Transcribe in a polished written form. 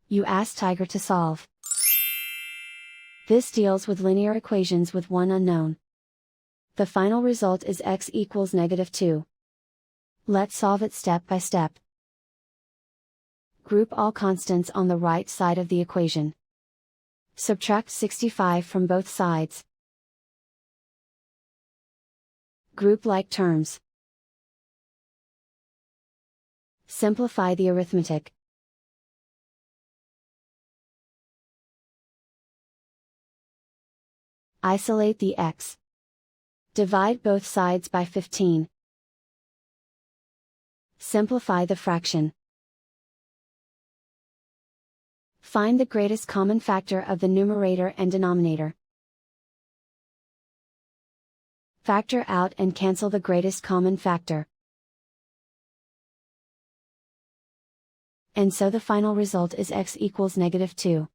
You ask Tiger to solve. This deals with linear equations with one unknown. The final result is x equals -2. Let's solve it step by step. Group all constants on the right side of the equation. Subtract 65 from both sides. Group like terms. Simplify the arithmetic. Isolate the x. Divide both sides by 15. Simplify the fraction. Find the greatest common factor of the numerator and denominator. Factor out and cancel the greatest common factor. And so the final result is x equals -2.